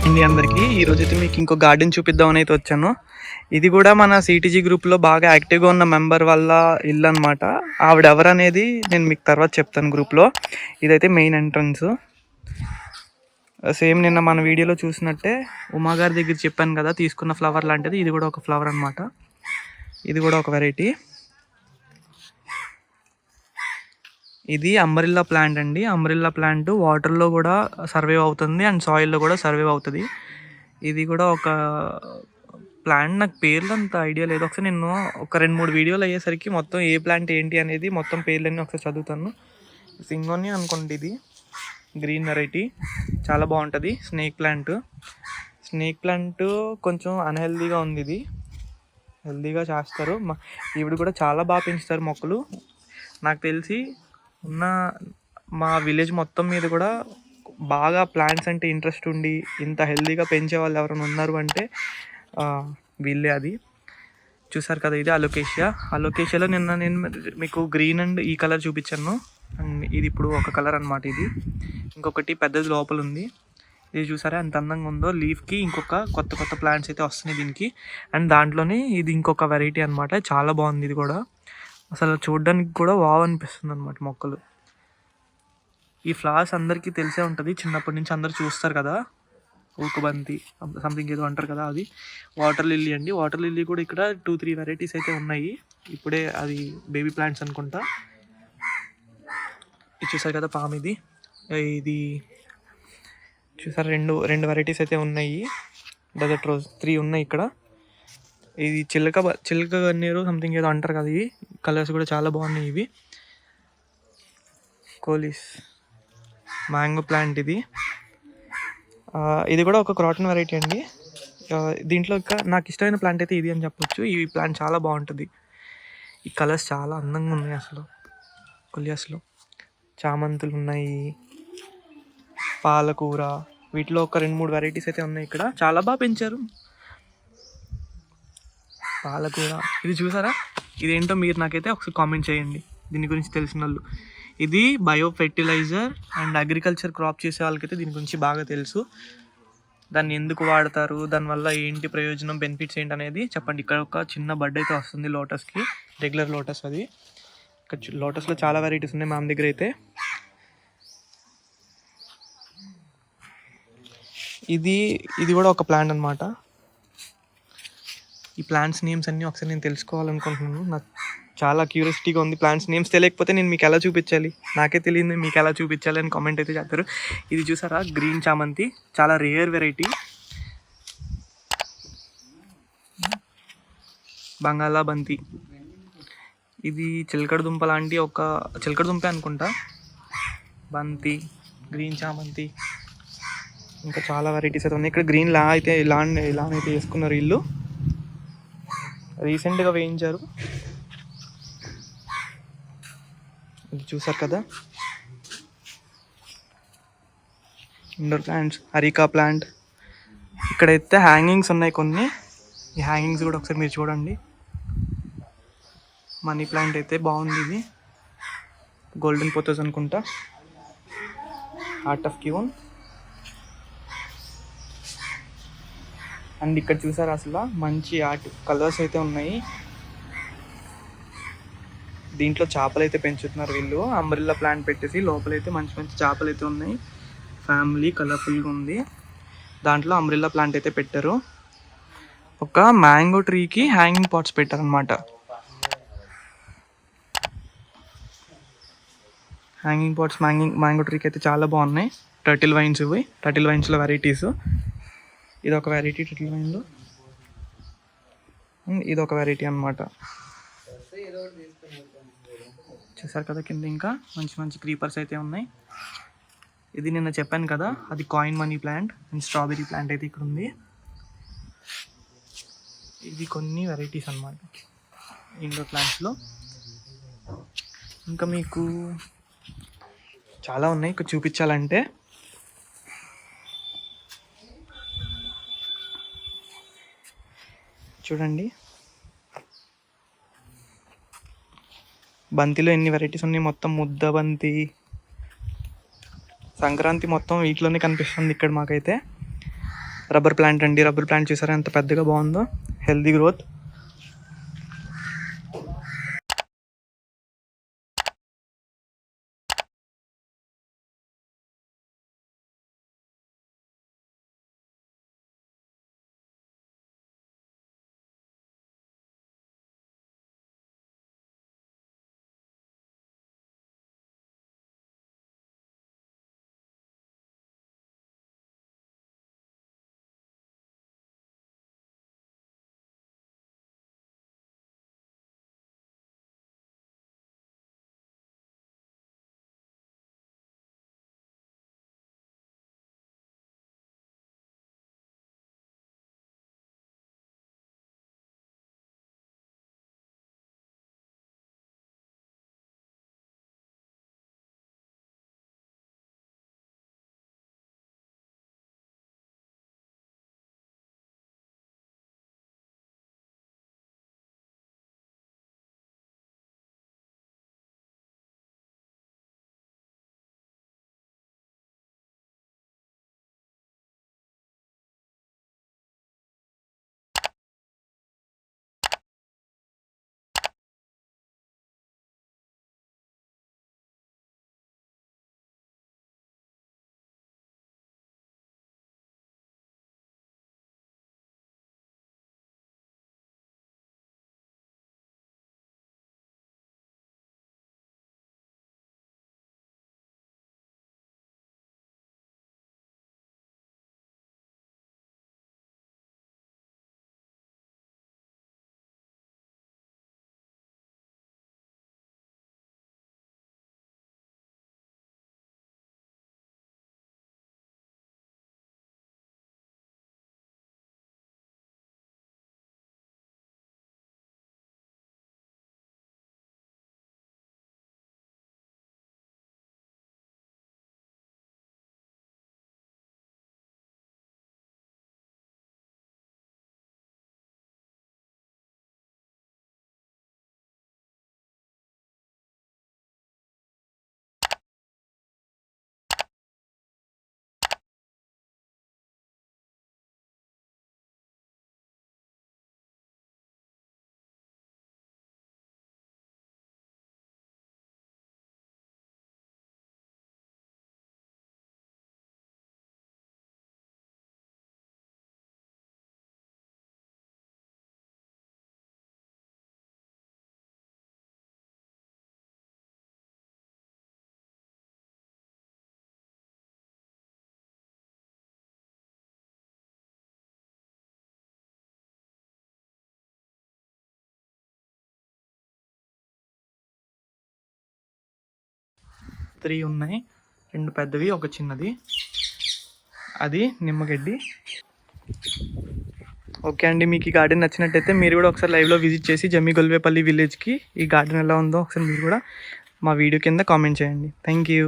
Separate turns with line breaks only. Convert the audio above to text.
అండి అందరికీ ఈరోజైతే మీకు ఇంకో గార్డెన్ చూపిద్దామని అయితే వచ్చాను. ఇది కూడా మన సిటీజీ గ్రూప్లో బాగా యాక్టివ్గా ఉన్న మెంబర్ వల్ల ఇల్లు అనమాట. ఆవిడ ఎవరనేది నేను మీకు తర్వాత చెప్తాను గ్రూప్లో. ఇదైతే మెయిన్ ఎంట్రన్స్. సేమ్ నిన్న మన వీడియోలో చూసినట్టే ఉమా గారి దగ్గర చెప్పాను కదా తీసుకున్న ఫ్లవర్ లాంటిది. ఇది కూడా ఒక ఫ్లవర్ అనమాట. ఇది కూడా ఒక వెరైటీ. ఇది అంబ్రెల్లా ప్లాంట్ అండి. అంబ్రెల్లా ప్లాంట్ వాటర్లో కూడా సర్వైవ్ అవుతుంది అండ్ సాయిల్లో కూడా సర్వైవ్ అవుతుంది. ఇది కూడా ఒక ప్లాంట్, నాకు పేర్లు అంత ఐడియా లేదు. ఒకసారి నేను ఒక 2-3 వీడియోలు అయ్యేసరికి మొత్తం ఏ ప్లాంట్ ఏంటి అనేది మొత్తం పేర్లన్నీ ఒకసారి చదువుతాను. సింగోని అనుకోండి. ఇది గ్రీన్ వెరైటీ, చాలా బాగుంటుంది. స్నేక్ ప్లాంట్ కొంచెం అన్హెల్దీగా ఉంది. ఇది హెల్దీగా చేస్తారు. ఈవిడ కూడా చాలా బాగా పెంచుతారు మొక్కలు. నాకు తెలిసి ఉన్న మా విలేజ్ మొత్తం మీద కూడా బాగా ప్లాంట్స్ అంటే ఇంట్రెస్ట్ ఉండి ఇంత హెల్దీగా పెంచే వాళ్ళు ఎవరైనా ఉన్నారు అంటే వీళ్ళే. అది చూసారు కదా, ఇది అలోకేషియాలో నిన్న నేను మీకు గ్రీన్ అండ్ ఈ కలర్ చూపించాను. అండ్ ఇది ఇప్పుడు ఒక కలర్ అనమాట. ఇది ఇంకొకటి పెద్దది లోపల ఉంది. ఇది చూసారా ఎంత అందంగా ఉందో. లీఫ్కి ఇంకొక కొత్త ప్లాంట్స్ అయితే వస్తున్నాయి దీనికి. అండ్ దాంట్లోనే ఇది ఇంకొక వెరైటీ అనమాట. చాలా బాగుంది. ఇది కూడా అసలు చూడడానికి కూడా వావ్ అనిపిస్తుంది అనమాట మొక్కలు. ఈ ఫ్లవర్స్ అందరికీ తెలిసే ఉంటుంది, చిన్నప్పటి నుంచి అందరు చూస్తారు కదా. ఊకబంతి సంథింగ్ ఏదో అంటారు కదా, అది వాటర్ లిల్లీ అండి. వాటర్ లిల్లీ కూడా ఇక్కడ 2-3 వెరైటీస్ అయితే ఉన్నాయి. ఇప్పుడే అది బేబీ ప్లాంట్స్ అనుకుంటా. ఇది చూసారు కదా పామ్. ఇది చూసారు, రెండు వెరైటీస్ అయితే ఉన్నాయి. డెజర్ట్ రోజ్ 3 ఉన్నాయి ఇక్కడ. ఇది చిలక గన్నేరు సంథింగ్ ఏదో అంటారు కదా. ఇవి కలర్స్ కూడా చాలా బాగున్నాయి. ఇవి కోలీస్ మ్యాంగో ప్లాంట్. ఇది కూడా ఒక క్రాటన్ వెరైటీ అండి. దీంట్లో నాకు ఇష్టమైన ప్లాంట్ అయితే ఇది అని చెప్పొచ్చు. ఈ ప్లాంట్ చాలా బాగుంటుంది. ఈ కలర్స్ చాలా అందంగా ఉన్నాయి. అసలు కొలియాస్లో చామంతులు ఉన్నాయి, పాలకూర, వీటిలో ఒక 2-3 వెరైటీస్ అయితే ఉన్నాయి ఇక్కడ. చాలా బాగా పెంచారు పాలకూర. ఇది చూసారా, ఇదేంటో మీరు నాకైతే ఒకసారి కామెంట్ చేయండి దీని గురించి తెలిసిన వాళ్ళు. ఇది bio fertiliser and agriculture crop చేసే వాళ్ళకైతే దీని గురించి బాగా తెలుసు. దాన్ని ఎందుకు వాడతారు, దానివల్ల ఏంటి ప్రయోజనం, బెనిఫిట్స్ ఏంటి అనేది చెప్పండి. ఇక్కడ ఒక చిన్న బడ్ అయితే వస్తుంది లోటస్కి, రెగ్యులర్ లోటస్. అది ఇక్కడ లోటస్లో చాలా వెరైటీస్ ఉన్నాయి మా దగ్గర అయితే. ఇది కూడా ఒక ప్లాంట్ అనమాట. ఈ ప్లాంట్స్ నేమ్స్ అన్నీ ఒకసారి నేను తెలుసుకోవాలనుకుంటున్నాను. నాకు చాలా క్యూరియాసిటీగా ఉంది. ప్లాంట్స్ నేమ్స్ తెలియకపోతే నేను మీకు ఎలా చూపించాలి, నాకే తెలియదు మీకు ఎలా చూపించాలి అని కామెంట్ అయితే చేస్తారు. ఇది చూసారా, గ్రీన్ చామంతి, చాలా రేర్ వెరైటీ. బంగాళాబంతి, ఇది చిలకడ దుంప లాంటి ఒక చిలకడ దుంపే అనుకుంటా. బంతి, గ్రీన్ చామంతి, ఇంకా చాలా వెరైటీస్ అయితే ఉన్నాయి. ఇక్కడ గ్రీన్ లాన్ అయితే వేసుకున్నారు ఇల్లు, రీసెంట్గా వేయించారు. ఇది చూసారు కదా, ఇండోర్ ప్లాంట్స్, అరికా ప్లాంట్. ఇక్కడైతే హ్యాంగింగ్స్ ఉన్నాయి కొన్ని. ఈ హ్యాంగింగ్స్ కూడా ఒకసారి మీరు చూడండి. మనీ ప్లాంట్ అయితే బాగుంది. ఇది గోల్డెన్ పోతోస్ అనుకుంటా, హార్ట్ ఆఫ్ క్యూన్. అండ్ ఇక్కడ చూసారు అసలు మంచి ఆర్ట్ కలర్స్ అయితే ఉన్నాయి. దీంట్లో చేపలు అయితే పెంచుతున్నారు వీళ్ళు. అంబ్రెల్లా ప్లాంట్ పెట్టేసి లోపలైతే మంచి చేపలు అయితే ఉన్నాయి. ఫ్యామిలీ కలర్ఫుల్గా ఉంది. దాంట్లో అంబ్రెల్లా ప్లాంట్ అయితే పెట్టారు. ఒక మ్యాంగో ట్రీకి హ్యాంగింగ్ పాట్స్ పెట్టారు అనమాట. హ్యాంగింగ్ పాట్స్ మ్యాంగో ట్రీకి అయితే చాలా బాగున్నాయి. టర్టిల్ వైన్స్, టర్టిల్ వైన్స్లో వెరైటీస్. ఇది ఒక వెరైటీ టర్టిల్ వైన్లో, ఇది ఒక వెరైటీ అనమాట. చూసారు కదా కింద ఇంకా మంచి క్రీపర్స్ అయితే ఉన్నాయి. ఇది నిన్న చెప్పాను కదా, అది coin money plant and strawberry plant అయితే ఇక్కడ ఉంది. ఇది కొన్ని వెరైటీస్ అన్నమాట ఇండోర్ ప్లాంట్స్లో. ఇంకా మీకు చాలా ఉన్నాయి ఇక్కడ చూపించాలంటే. చూడండి, బంతిలో ఎన్ని వెరైటీస్ ఉన్నాయి. మొత్తం ముద్ద బంతి, సంక్రాంతి మొత్తం వీటిలోనే కనిపిస్తుంది ఇక్కడ మాకైతే. రబ్బర్ ప్లాంట్ అండి. రబ్బర్ ప్లాంట్ చూసారా ఎంత పెద్దగా బాగుందో, హెల్దీ గ్రోత్. త్రీ ఉన్నాయి, 2 పెద్దవి, ఒక చిన్నది. అది నిమ్మగడ్డి. ఓకే అండి, మీకు ఈ గార్డెన్ నచ్చినట్టయితే మీరు కూడా ఒకసారి లైవ్లో విజిట్ చేసి జమ్మిగొల్వేపల్లి విలేజ్కి ఈ గార్డెన్ ఎలా ఉందో ఒకసారి మీరు కూడా మా వీడియో కింద కామెంట్ చేయండి. Thank you.